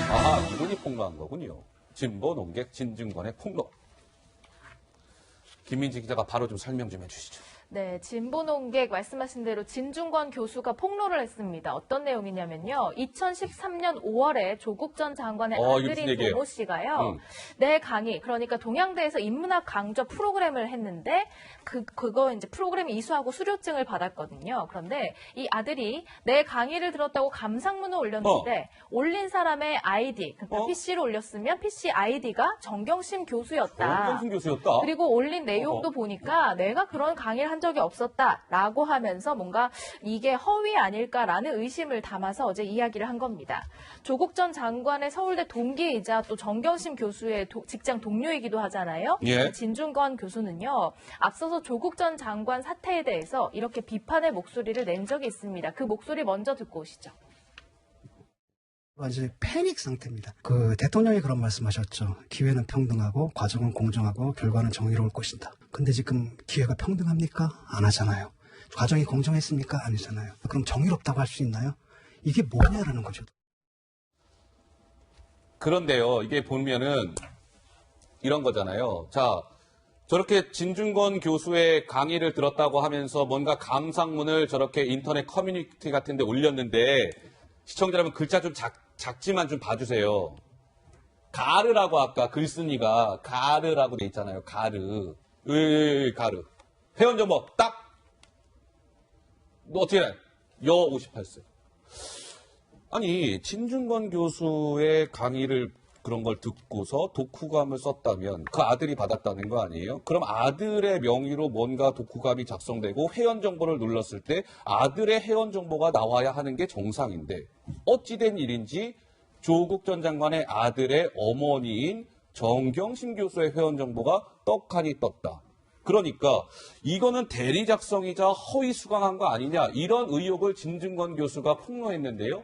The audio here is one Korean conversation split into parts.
아, 이분이 폭로한 거군요. 진보 농객 진중권의 폭로. 김민지 기자가 바로 좀 설명 좀 해주시죠. 네, 진보 농객 말씀하신 대로 진중권 교수가 폭로를 했습니다. 어떤 내용이냐면요. 2013년 5월에 조국 전 장관의 아들인 조모 씨가요. 내 강의, 그러니까 동양대에서 인문학 강좌 프로그램을 했는데 그거 이제 프로그램 이수하고 수료증을 받았거든요. 그런데 이 아들이 내 강의를 들었다고 감상문을 올렸는데 올린 사람의 아이디, 그러니까 PC로 올렸으면 PC 아이디가 정경심 교수였다. 정경심 교수였다. 그리고 올린 내용도 보니까 내가 그런 강의를 한 적이 없었다라고 하면서 뭔가 이게 허위 아닐까라는 의심을 담아서 어제 이야기를 한 겁니다. 조국 전 장관의 서울대 동기이자 또 정경심 교수의 직장 동료이기도 하잖아요. 예. 진중권 교수는요. 앞서서 조국 전 장관 사태에 대해서 이렇게 비판의 목소리를 낸 적이 있습니다. 그 목소리 먼저 듣고 오시죠. 완전히 패닉 상태입니다. 그 대통령이 그런 말씀하셨죠. 기회는 평등하고 과정은 공정하고 결과는 정의로울 것이다. 근데 지금 기회가 평등합니까? 안 하잖아요. 과정이 공정했습니까? 아니잖아요. 그럼 정의롭다고 할 수 있나요? 이게 뭐냐라는 거죠. 그런데요, 이게 보면은 이런 거잖아요. 자, 저렇게 진중권 교수의 강의를 들었다고 하면서 뭔가 감상문을 저렇게 인터넷 커뮤니티 같은 데 올렸는데 시청자 여러분 글자 좀 작지만 좀 봐주세요. 가르라고 아까 글쓴이가 가르라고 돼 있잖아요. 가르. 가르. 회원 정보 딱. 너 어떻게 해? 여 58세. 아니 진중권 교수의 강의를 그런 걸 듣고서 독후감을 썼다면 그 아들이 받았다는 거 아니에요? 그럼 아들의 명의로 뭔가 독후감이 작성되고 회원 정보를 눌렀을 때 아들의 회원 정보가 나와야 하는 게 정상인데 어찌된 일인지 조국 전 장관의 아들의 어머니인 정경심 교수의 회원 정보가 떡하니 떴다. 그러니까 이거는 대리 작성이자 허위 수강한 거 아니냐 이런 의혹을 진중권 교수가 폭로했는데요.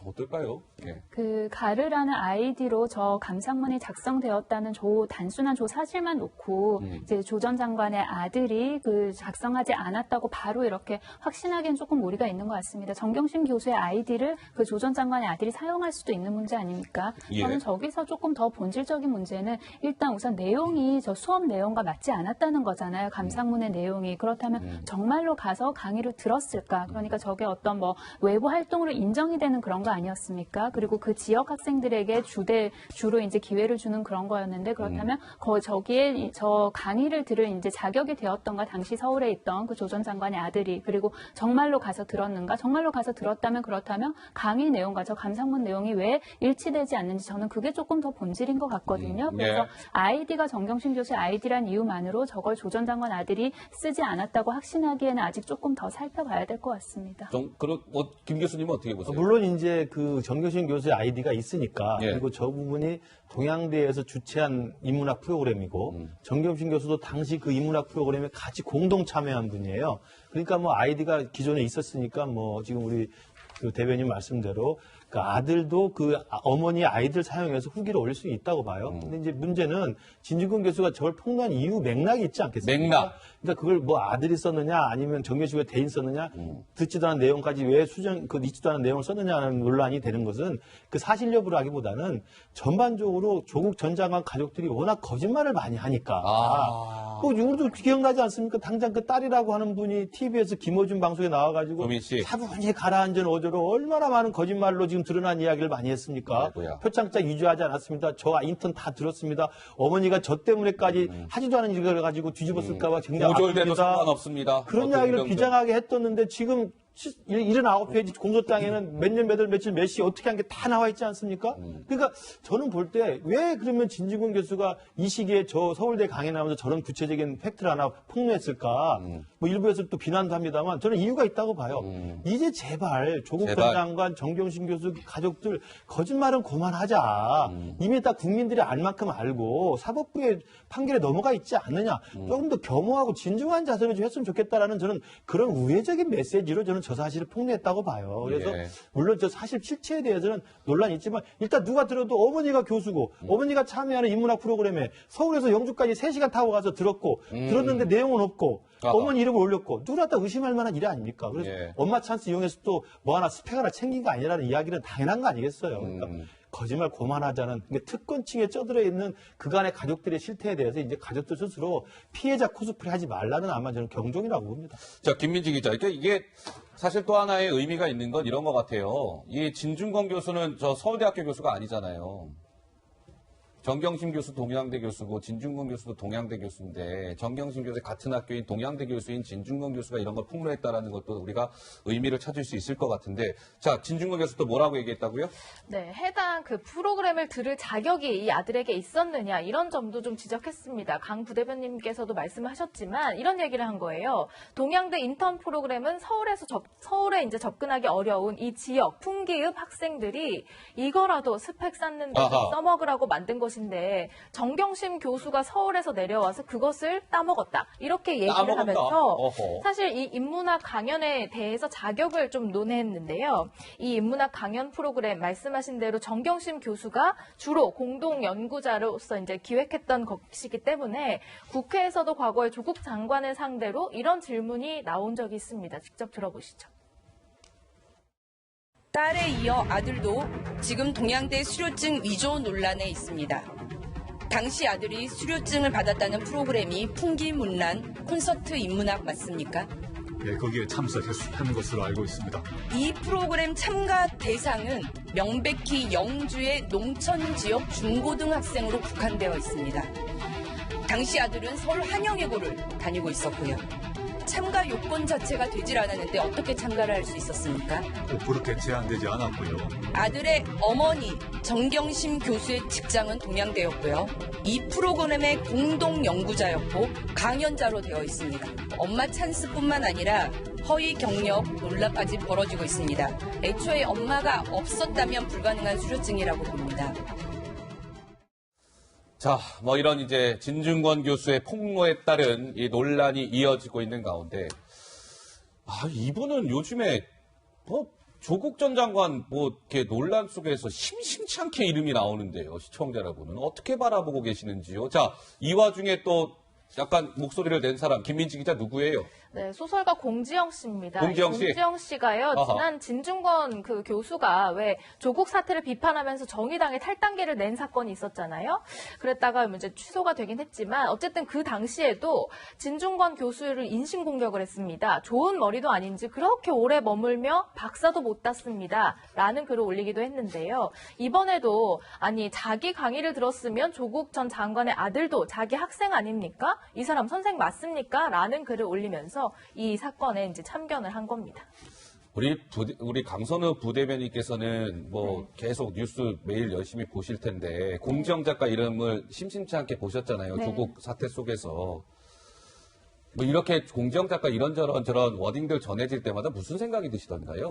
어떨까요? 예. 그 가르라는 아이디로 저 감상문이 작성되었다는 단순한 사실만 놓고 이제 조 전 장관의 아들이 그 작성하지 않았다고 바로 이렇게 확신하기엔 조금 무리가 있는 것 같습니다. 정경심 교수의 아이디를 그 조 전 장관의 아들이 사용할 수도 있는 문제 아닙니까? 예. 저는 저기서 조금 더 본질적인 문제는 일단 우선 내용이 저 수업 내용과 맞지 않았다는 거잖아요. 감상문의 내용이. 그렇다면 정말로 가서 강의를 들었을까? 그러니까 저게 어떤 뭐 외부 활동으로 인정이 되는 그런 거 아니었습니까? 그리고 그 지역 학생들에게 주로 이제 기회를 주는 그런 거였는데 그렇다면 저기에 저 강의를 들을 이제 자격이 되었던가 당시 서울에 있던 그 조 전 장관의 아들이 그리고 정말로 가서 들었는가? 정말로 가서 들었다면 그렇다면 강의 내용과 저 감상문 내용이 왜 일치되지 않는지 저는 그게 조금 더 본질인 것 같거든요. 그래서 아이디가 정경심 교수의 아이디란 이유만으로 저걸 조 전 장관 아들이 쓰지 않았다고 확신하기에는 아직 조금 더 살펴봐야 될 것 같습니다. 김 교수님은 어떻게 보세요? 물론 이제 그 정경심 교수의 아이디가 있으니까 예. 그리고 저 부분이 동양대에서 주최한 인문학 프로그램이고 정경심 교수도 당시 그 인문학 프로그램에 같이 공동 참여한 분이에요. 그러니까 뭐 아이디가 기존에 있었으니까 뭐 지금 우리 그 대변인 말씀대로 그 아들도 그 어머니의 아이들 사용해서 후기를 올릴 수 있다고 봐요. 근데 이제 문제는 진중권 교수가 저걸 폭로한 이유 맥락이 있지 않겠습니까? 맥락. 그러니까 그걸 뭐 아들이 썼느냐 아니면 정경심 교수가 대인 썼느냐 듣지도 않은 내용까지 왜 읽지도 않은 내용을 썼느냐는 논란이 되는 것은 그 사실 여부를 하기보다는 전반적으로 조국 전 장관 가족들이 워낙 거짓말을 많이 하니까 그 우리도 기억나지 않습니까? 당장 그 딸이라고 하는 분이 TV에서 김어준 방송에 나와가지고 차분히 가라앉은 어조로 얼마나 많은 거짓말로 지금 드러난 이야기를 많이 했습니까? 아이고야. 표창장 위조하지 않았습니다. 저 인턴 다 들었습니다. 어머니가 저 때문에까지 하지도 않은 일을 가지고 뒤집었을까 봐 굉장히 고졸돼도 아픕니다. 상관없습니다. 그런 이야기를 비장하게 했었는데 지금 79페이지 공소장에는 몇 년, 몇 월, 며칠, 몇 시 어떻게 한 게 다 나와 있지 않습니까? 그러니까 저는 볼 때 왜 그러면 진중권 교수가 이 시기에 저 서울대 강의 나오면서 저런 구체적인 팩트를 하나 폭로했을까? 뭐 일부에서 또 비난도 합니다만 저는 이유가 있다고 봐요. 이제 제발 조국 전 장관, 정경심 교수 가족들 거짓말은 그만하자. 이미 다 국민들이 알 만큼 알고 사법부의 판결에 넘어가 있지 않느냐. 조금 더 겸허하고 진중한 자세로 좀 했으면 좋겠다라는 저는 그런 우회적인 메시지로 저는 저 사실을 폭로했다고 봐요. 그래서 예. 물론 저 사실 실체에 대해서는 논란이 있지만 일단 누가 들어도 어머니가 교수고 어머니가 참여하는 인문학 프로그램에 서울에서 영주까지 3시간 타고 가서 들었고 들었는데 내용은 없고 아하. 어머니 이름을 올렸고 누구나 다 의심할 만한 일이 아닙니까? 그래서 예. 엄마 찬스 이용해서 또 뭐 하나 스펙 하나 챙긴 거 아니라는 이야기는 당연한 거 아니겠어요. 그러니까 거짓말 그만하자는 특권층에 쩌들어 있는 그간의 가족들의 실태에 대해서 이제 가족들 스스로 피해자 코스프레 하지 말라는 아마 저는 경종이라고 봅니다. 자, 김민지 기자. 이게 사실 또 하나의 의미가 있는 건 이런 것 같아요. 이 진중권 교수는 저 서울대학교 교수가 아니잖아요. 정경심 교수 동양대 교수고 진중권 교수도 동양대 교수인데 정경심 교수 같은 학교인 동양대 교수인 진중권 교수가 이런 걸 폭로했다라는 것도 우리가 의미를 찾을 수 있을 것 같은데 자 진중권 교수 또 뭐라고 얘기했다고요? 네, 해당 그 프로그램을 들을 자격이 이 아들에게 있었느냐 이런 점도 좀 지적했습니다. 강 부대변님께서도 말씀하셨지만 이런 얘기를 한 거예요. 동양대 인턴 프로그램은 서울에 이제 접근하기 어려운 이 지역 풍기읍 학생들이 이거라도 스펙 쌓는 데 아하. 써먹으라고 만든 것인데 정경심 교수가 서울에서 내려와서 그것을 따먹었다. 이렇게 얘기를 따먹었다. 하면서 어허. 사실 이 인문학 강연에 대해서 자격을 좀 논했는데요. 이 인문학 강연 프로그램 말씀하신 대로 정경심 교수가 주로 공동 연구자로서 이제 기획했던 것이기 때문에 국회에서도 과거에 조국 장관을 상대로 이런 질문이 나온 적이 있습니다. 직접 들어보시죠. 딸에 이어 아들도 지금 동양대 수료증 위조 논란에 있습니다. 당시 아들이 수료증을 받았다는 프로그램이 풍기문란 콘서트 인문학 맞습니까? 네, 거기에 참석한 것으로 알고 있습니다. 이 프로그램 참가 대상은 명백히 영주의 농촌 지역 중고등학생으로 국한되어 있습니다. 당시 아들은 서울 한영예고를 다니고 있었고요. 참가 요건 자체가 되질 않았는데 어떻게 참가를 할 수 있었습니까? 그렇게 제한되지 않았고요. 아들의 어머니 정경심 교수의 직장은 동양대였고요. 이 프로그램의 공동 연구자였고 강연자로 되어 있습니다. 엄마 찬스뿐만 아니라 허위 경력 논란까지 벌어지고 있습니다. 애초에 엄마가 없었다면 불가능한 수료증이라고 봅니다. 자, 뭐 이런 이제 진중권 교수의 폭로에 따른 이 논란이 이어지고 있는 가운데, 이분은 요즘에 뭐 조국 전 장관 뭐 이렇게 논란 속에서 심심치 않게 이름이 나오는데요. 시청자 여러분은 어떻게 바라보고 계시는지요? 자, 이 와중에 또 약간 목소리를 낸 사람 김민지 기자 누구예요? 네, 소설가 공지영 씨입니다. 공지영 씨? 공지영 씨가요, 아하. 지난 진중권 그 교수가 왜 조국 사태를 비판하면서 정의당에 탈당계를 낸 사건이 있었잖아요. 그랬다가 이제 취소가 되긴 했지만 어쨌든 그 당시에도 진중권 교수를 인신공격을 했습니다. 좋은 머리도 아닌지 그렇게 오래 머물며 박사도 못 땄습니다. 라는 글을 올리기도 했는데요. 이번에도 아니 자기 강의를 들었으면 조국 전 장관의 아들도 자기 학생 아닙니까? 이 사람 선생 맞습니까? 라는 글을 올리면서 이 사건에 이제 참견을 한 겁니다. 우리 강선우 부대변인께서는 뭐 계속 뉴스 매일 열심히 보실 텐데 공지영 작가 이름을 심심치 않게 보셨잖아요. 네. 조국 사태 속에서. 뭐 이렇게 공지영 작가 이런저런 저런 워딩들 전해질 때마다 무슨 생각이 드시던가요?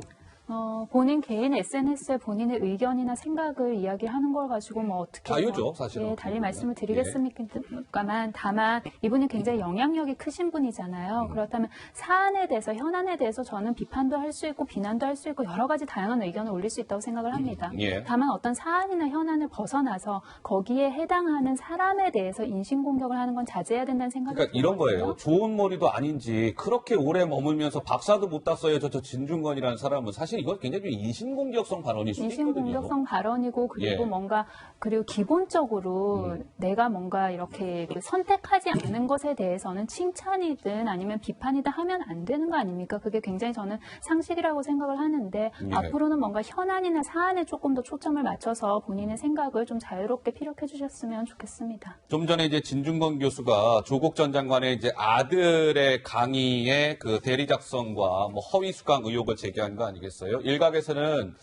본인 개인 SNS에 본인의 의견이나 생각을 이야기하는 걸 가지고 뭐 어떻게 자유죠, 사실은. 예, 달리 말씀을 드리겠습니까만 다만 이분은 굉장히 영향력이 크신 분이잖아요. 그렇다면 사안에 대해서 현안에 대해서 저는 비판도 할 수 있고 비난도 할 수 있고 여러 가지 다양한 의견을 올릴 수 있다고 생각을 합니다. 예. 다만 어떤 사안이나 현안을 벗어나서 거기에 해당하는 사람에 대해서 인신공격을 하는 건 자제해야 된다는 생각이 그러니까 이런 거예요. 좋은 머리도 아닌지 그렇게 오래 머물면서 박사도 못 땄어요. 저 진중권이라는 사람은 사실 이건 굉장히 인신공격성 발언일 수도 있거든요. 인신공격성 발언이고 그리고 예. 뭔가 그리고 기본적으로 내가 뭔가 이렇게 그 선택하지 않는 것에 대해서는 칭찬이든 아니면 비판이든 하면 안 되는 거 아닙니까? 그게 굉장히 저는 상식이라고 생각을 하는데 예. 앞으로는 뭔가 현안이나 사안에 조금 더 초점을 맞춰서 본인의 생각을 좀 자유롭게 피력해 주셨으면 좋겠습니다. 좀 전에 이제 진중권 교수가 조국 전 장관의 이제 아들의 강의의 그 대리 작성과 뭐 허위 수강 의혹을 제기한 거 아니겠어요? 일각에서는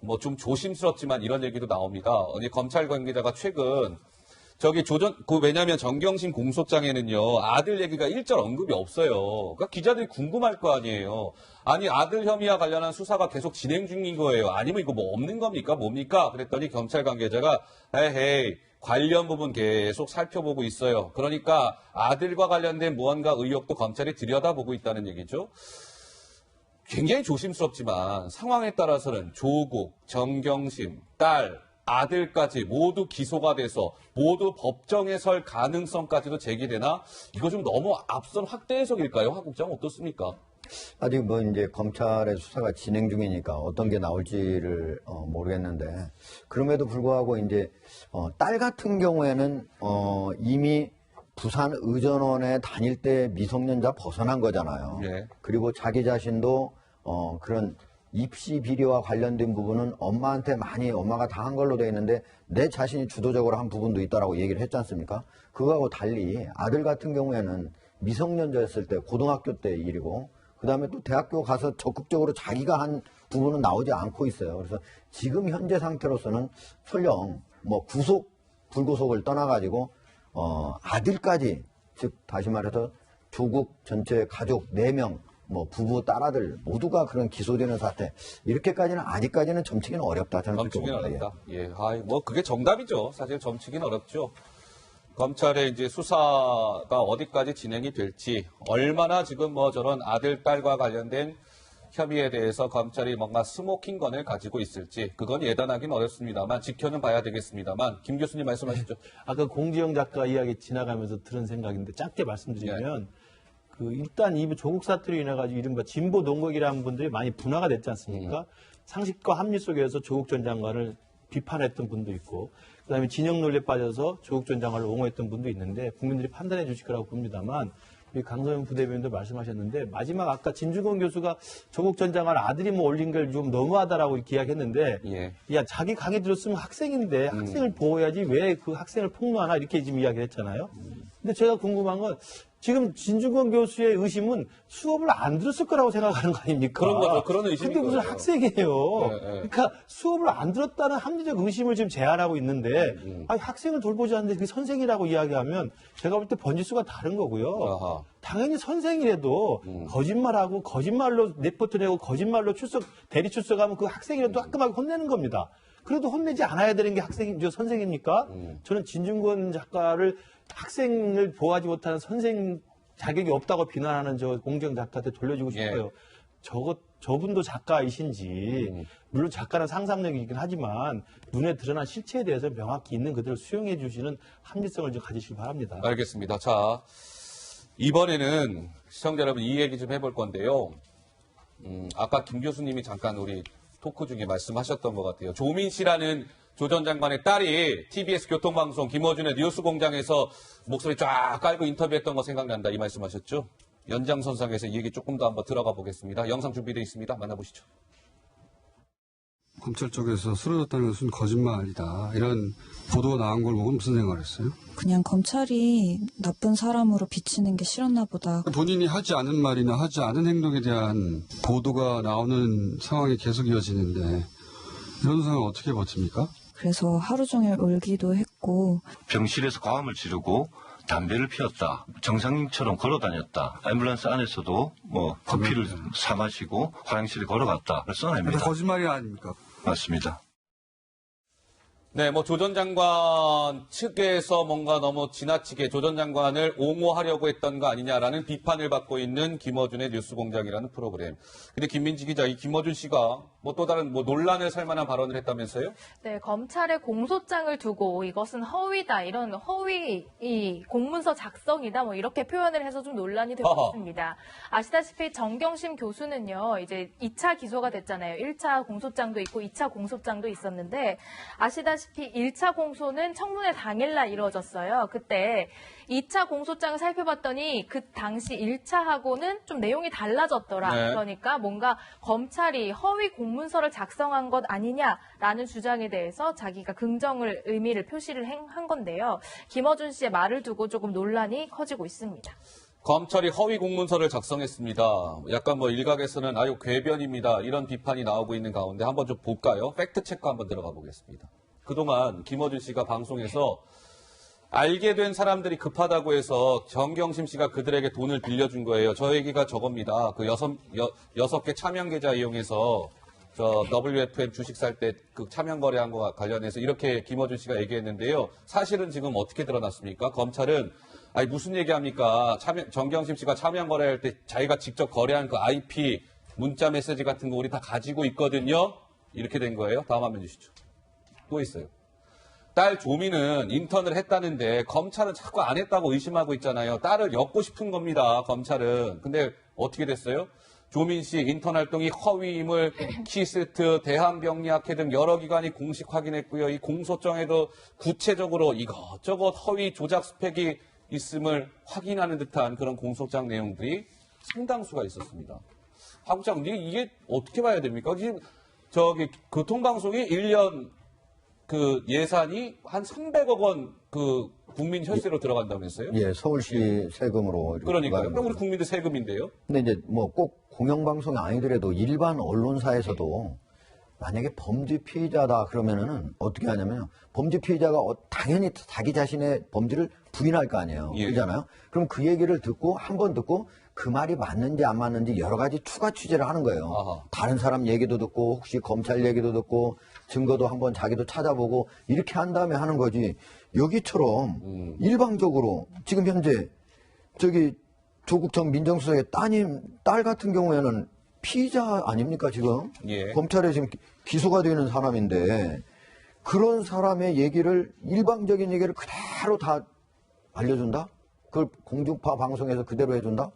뭐 좀 조심스럽지만 이런 얘기도 나옵니다. 어느 검찰 관계자가 최근 왜냐면 정경심 공소장에는요, 아들 얘기가 일절 언급이 없어요. 그러니까 기자들이 궁금할 거 아니에요. 아니, 아들 혐의와 관련한 수사가 계속 진행 중인 거예요. 아니면 이거 뭐 없는 겁니까? 뭡니까? 그랬더니 검찰 관계자가, 에헤이, 관련 부분 계속 살펴보고 있어요. 그러니까 아들과 관련된 무언가 의혹도 검찰이 들여다보고 있다는 얘기죠. 굉장히 조심스럽지만 상황에 따라서는 조국, 정경심, 딸, 아들까지 모두 기소가 돼서 모두 법정에 설 가능성까지도 제기되나 이거 좀 너무 앞선 확대 해석일까요? 하 국장 어떻습니까? 아직 뭐 이제 검찰의 수사가 진행 중이니까 어떤 게 나올지를 모르겠는데 그럼에도 불구하고 이제 딸 같은 경우에는 이미 부산 의전원에 다닐 때 미성년자 벗어난 거잖아요. 네. 그리고 자기 자신도 그런 입시 비리와 관련된 부분은 엄마한테 많이 엄마가 다 한 걸로 돼 있는데 내 자신이 주도적으로 한 부분도 있다라고 얘기를 했지 않습니까? 그거하고 달리 아들 같은 경우에는 미성년자였을 때 고등학교 때 일이고 그다음에 또 대학교 가서 적극적으로 자기가 한 부분은 나오지 않고 있어요. 그래서 지금 현재 상태로서는 설령 뭐 구속 불구속을 떠나가지고 아들까지 즉 다시 말해서 조국 전체 가족 4명 뭐 부부 딸아들 모두가 그런 기소되는 사태 이렇게까지는 아직까지는 점치기는 어렵다 저는 그렇게 점치기는 봅니다. 어렵다. 예, 뭐 그게 정답이죠. 사실 점치기는 어렵죠. 검찰의 이제 수사가 어디까지 진행이 될지 얼마나 지금 뭐 저런 아들 딸과 관련된 협의에 대해서 검찰이 뭔가 스모킹건을 가지고 있을지 그건 예단하기는 어렵습니다만 지켜는 봐야 되겠습니다만 김 교수님 말씀하시죠. 아까 공지영 작가 이야기 지나가면서 들은 생각인데 짧게 말씀드리면 그 일단 이 조국 사태로 인해 가지고 이른바 진보 농객이라는 분들이 많이 분화가 됐지 않습니까? 상식과 합리 속에서 조국 전 장관을 비판했던 분도 있고 그다음에 진영 논리에 빠져서 조국 전 장관을 옹호했던 분도 있는데 국민들이 판단해 주실 거라고 봅니다만 우리 강성현 부대변인도 말씀하셨는데 마지막 아까 진중권 교수가 조국 전 장관 아들이 뭐 올린 걸 좀 너무하다라고 이렇게 이야기했는데 야 자기 강의 들었으면 학생인데 학생을 보호해야지 왜 그 학생을 폭로하나 이렇게 지금 이야기를 했잖아요. 근데 제가 궁금한 건 지금 진중권 교수의 의심은 수업을 안 들었을 거라고 생각하는 거 아닙니까? 그런 거죠. 그런 의심인 근데 무슨 거죠. 학생이에요. 네. 그러니까 수업을 안 들었다는 합리적 의심을 지금 제안하고 있는데 아니, 학생을 돌보지 않는데 그 선생이라고 이야기하면 제가 볼 때 번지수가 다른 거고요. 아하. 당연히 선생이라도 거짓말하고 거짓말로 내포트내고 거짓말로 대리 출석하면 그 학생이라도 따끔하게 혼내는 겁니다. 그래도 혼내지 않아야 되는 게 선생입니까? 저는 진중권 작가를 학생을 보호하지 못하는 선생 자격이 없다고 비난하는 저 공정 작가한테 돌려주고 싶어요. 저분도 작가이신지 물론 작가는 상상력이긴 하지만 눈에 드러난 실체에 대해서 명확히 있는 그대로 수용해 주시는 합리성을 좀 가지시기 바랍니다. 알겠습니다. 자, 이번에는 시청자 여러분 이 얘기 좀 해볼 건데요. 아까 김 교수님이 잠깐 우리 토크 중에 말씀하셨던 것 같아요. 조민 씨라는 조 전 장관의 딸이 TBS 교통방송 김어준의 뉴스공장에서 목소리 쫙 깔고 인터뷰했던 거 생각난다 이 말씀하셨죠? 연장선상에서 이 얘기 조금 더 한번 들어가 보겠습니다. 영상 준비되어 있습니다. 만나보시죠. 검찰 쪽에서 쓰러졌다는 것은 거짓말이다. 이런 보도가 나온 걸 보고 무슨 생각을 했어요? 그냥 검찰이 나쁜 사람으로 비치는 게 싫었나 보다. 본인이 하지 않은 말이나 하지 않은 행동에 대한 보도가 나오는 상황이 계속 이어지는데 이런 상황을 어떻게 버팁니까? 그래서 하루 종일 울기도 했고 병실에서 과음을 지르고 담배를 피웠다. 정상인처럼 걸어다녔다. 앰뷸런스 안에서도 뭐 커피를 사 마시고 화장실에 걸어갔다. 써냅니다. 거짓말이 아닙니까? 맞습니다. 네, 뭐 조 전 장관 측에서 뭔가 너무 지나치게 조 전 장관을 옹호하려고 했던 거 아니냐라는 비판을 받고 있는 김어준의 뉴스공장이라는 프로그램. 근데 김민지 기자, 이 김어준 씨가 뭐 또 다른 뭐 논란을 살 만한 발언을 했다면서요? 네, 검찰의 공소장을 두고 이것은 허위다, 이런 허위 이 공문서 작성이다, 뭐 이렇게 표현을 해서 좀 논란이 되고 있습니다. 아시다시피 정경심 교수는요, 이제 2차 기소가 됐잖아요. 1차 공소장도 있고 2차 공소장도 있었는데 아시다시피 1차 공소는 청문회 당일날 이루어졌어요. 그때 2차 공소장을 살펴봤더니 그 당시 1차하고는 좀 내용이 달라졌더라. 네. 그러니까 뭔가 검찰이 허위 공문서를 작성한 것 아니냐라는 주장에 대해서 자기가 긍정을 의미를 표시를 한 건데요. 김어준 씨의 말을 두고 조금 논란이 커지고 있습니다. 검찰이 허위 공문서를 작성했습니다. 약간 뭐 일각에서는 아유 궤변입니다. 이런 비판이 나오고 있는 가운데 한번 좀 볼까요? 팩트 체크 한번 들어가 보겠습니다. 그동안 김어준 씨가 방송에서 알게 된 사람들이 급하다고 해서 정경심 씨가 그들에게 돈을 빌려준 거예요. 저 얘기가 저겁니다. 그 여섯 개 차명 계좌 이용해서 저 WFM 주식 살 때 그 차명 거래한 거와 관련해서 이렇게 김어준 씨가 얘기했는데요. 사실은 지금 어떻게 드러났습니까? 검찰은 아니 무슨 얘기합니까? 정경심 씨가 차명 거래할 때 자기가 직접 거래한 그 IP 문자 메시지 같은 거 우리 다 가지고 있거든요. 이렇게 된 거예요. 다음 화면 주시죠. 또 있어요. 딸 조미는 인턴을 했다는데 검찰은 자꾸 안 했다고 의심하고 있잖아요. 딸을 엮고 싶은 겁니다. 검찰은. 근데 어떻게 됐어요? 조민 씨 인턴 활동이 허위임을 키스트, 대한병리학회 등 여러 기관이 공식 확인했고요. 이 공소장에도 구체적으로 이것저것 허위 조작 스펙이 있음을 확인하는 듯한 그런 공소장 내용들이 상당수가 있었습니다. 하국장, 이게 어떻게 봐야 됩니까? 지금 저기 교통방송이 1년 그 예산이 한 300억 원 그 국민 혈세로 들어간다면서요? 예, 서울시 세금으로. 그러니까요. 그럼 우리 국민들 세금인데요. 근데 이제 뭐 꼭 공영방송이 아니더라도 일반 언론사에서도 만약에 범죄 피의자다 그러면은 어떻게 하냐면요. 범죄 피의자가 당연히 자기 자신의 범죄를 부인할 거 아니에요. 예. 그렇잖아요. 그럼 그 얘기를 듣고 한 번 듣고 그 말이 맞는지 안 맞는지 여러 가지 추가 취재를 하는 거예요. 아하. 다른 사람 얘기도 듣고 혹시 검찰 얘기도 듣고 증거도 한번 자기도 찾아보고 이렇게 한 다음에 하는 거지. 여기처럼 일방적으로 지금 현재 저기 조국 전 민정수석의 딸 같은 경우에는 피의자 아닙니까 지금? 예. 검찰에 지금 기소가 되는 사람인데 그런 사람의 얘기를 일방적인 얘기를 그대로 다 알려준다? 그걸 공중파 방송에서 그대로 해준다?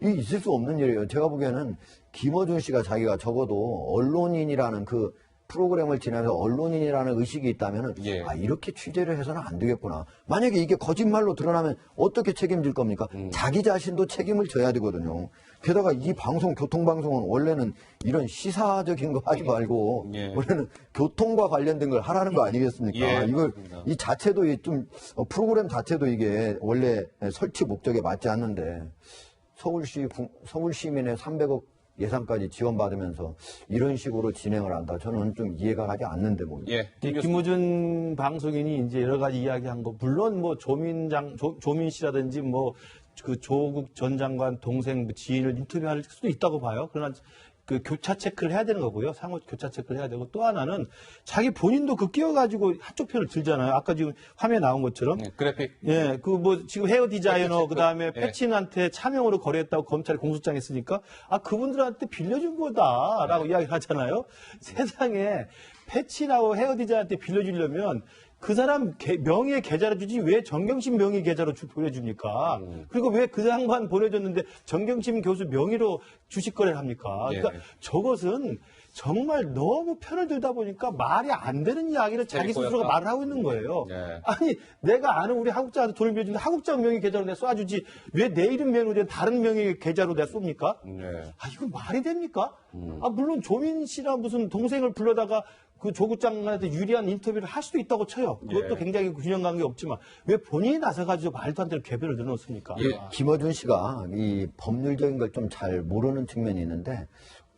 이게 있을 수 없는 일이에요. 제가 보기에는 김어준 씨가 자기가 적어도 언론인이라는 그 프로그램을 진행해서 언론인이라는 의식이 있다면은 예. 아 이렇게 취재를 해서는 안 되겠구나. 만약에 이게 거짓말로 드러나면 어떻게 책임질 겁니까? 자기 자신도 책임을 져야 되거든요. 게다가 이 방송 교통방송은 원래는 이런 시사적인 거 하지 말고 예. 원래는 교통과 관련된 걸 하라는 거 아니겠습니까? 예, 이걸 그렇습니다. 이 자체도 좀 프로그램 자체도 이게 원래 설치 목적에 맞지 않는데 서울 시민의 300억 예산까지 지원받으면서 이런 식으로 진행을 한다. 저는 좀 이해가 가지 않는데 뭐. 예. 김우준 방송인이 이제 여러 가지 이야기한 거, 물론 뭐 조민 씨라든지 뭐 그 조국 전 장관 동생 지인을 인터뷰할 수도 있다고 봐요. 그러나 그 교차 체크를 해야 되는 거고요. 상호 교차 체크를 해야 되고 또 하나는 자기 본인도 그 끼워가지고 한쪽 편을 들잖아요. 아까 지금 화면에 나온 것처럼. 그래픽. 예, 그 뭐 지금 헤어 디자이너 그 다음에 예. 패친한테 차명으로 거래했다고 검찰이 공소장 했으니까 아 그분들한테 빌려준 거다라고 이야기를 하잖아요. 세상에 패친하고 헤어 디자이너한테 빌려주려면 그 사람 명의의 계좌로 주지 왜 정경심 명의 계좌로 보내줍니까? 그리고 왜 그 양반 보내줬는데 정경심 교수 명의로 주식 거래를 합니까? 그러니까 저것은 정말 너무 편을 들다 보니까 말이 안 되는 이야기를 자기 스스로가 말을 하고 있는 거예요. 네. 아니 내가 아는 우리 하국장한테 돈을 빌려주는데 하국장 명의 계좌로 내가 쏴주지 왜 내 이름 명의로 다른 명의 계좌로 내가 쏩니까? 네. 아 이거 말이 됩니까? 아 물론 조민 씨랑 무슨 동생을 불러다가 그 조국 장관한테 유리한 인터뷰를 할 수도 있다고 쳐요. 그것도 예. 굉장히 균형 관계 없지만 왜 본인이 나서가지고 말도 안 되는 개변을 늘어놓습니까? 예, 김어준 씨가 이 법률적인 걸 좀 잘 모르는 측면이 있는데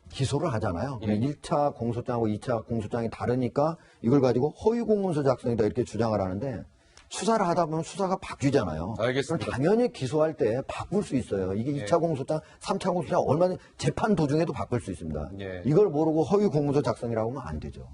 기소를 하잖아요. 1차 공소장하고 2차 공소장이 다르니까 이걸 가지고 허위 공문서 작성이다 이렇게 주장을 하는데 수사를 하다 보면 수사가 바뀌잖아요. 알겠습니다. 그럼 당연히 기소할 때 바꿀 수 있어요. 이게 2차 공소장, 3차 공소장 얼마나 재판 도중에도 바꿀 수 있습니다. 예. 이걸 모르고 허위 공문서 작성이라고 하면 안 되죠.